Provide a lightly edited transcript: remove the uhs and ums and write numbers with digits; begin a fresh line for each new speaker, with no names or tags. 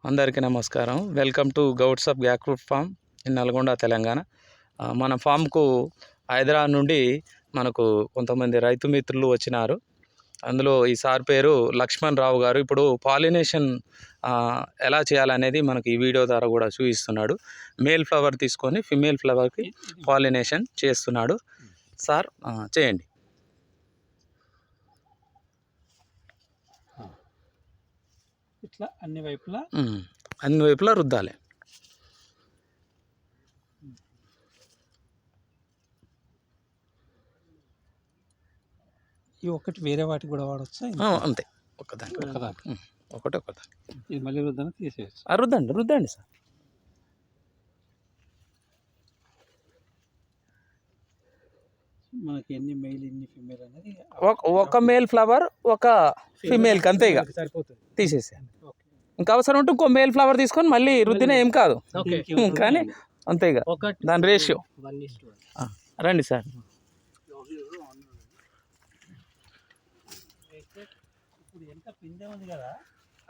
అందరికీ నమస్కారం. Welcome to Gouds of jackfruit farm in Nalgonda, Telangana. మన ఫామ్కు హైదరాబాద్ నుండి మనకు కొంతమంది రైతు మిత్రులు వచ్చినారు. అందులో ఈ సార్ పేరు లక్ష్మణ్ రావు గారు. ఇప్పుడు పాలినేషన్ ఎలా చేయాలనేది మనకు ఈ వీడియో ద్వారా కూడా చూపిస్తున్నాడు. మేల్ ఫ్లవర్ తీసుకొని ఫిమేల్ ఫ్లవర్కి పాలినేషన్ చేస్తున్నాడు. సార్ చేయండి.
ఇట్లా అన్ని
వైపులా రుద్దాలి.
ఈ ఒకటి వేరే వాటికి కూడా వాడచ్చా?
అంతే, ఒకదానికి
ఇది మళ్ళీ రుద్దాన్ని తీసేయచ్చు.
రుద్దండి సార్.
మనకి ఎన్ని మెయిల్ ఎన్ని ఫిమేల్ అనేది
ఒక మేల్ ఫ్లవర్ ఒక ఫిమేల్కి అంతే, ఇక
సరిపోతుంది.
తీసేసాను. ఇంకా అవసరం ఉంటే ఇంకో మేల్ ఫ్లవర్ తీసుకొని మళ్ళీ రుద్దినా ఏం కాదు, కానీ అంతే ఇక దాని రేషియో. రండి సార్.
ఇప్పుడు ఎంత పిందె ఉంది కదా,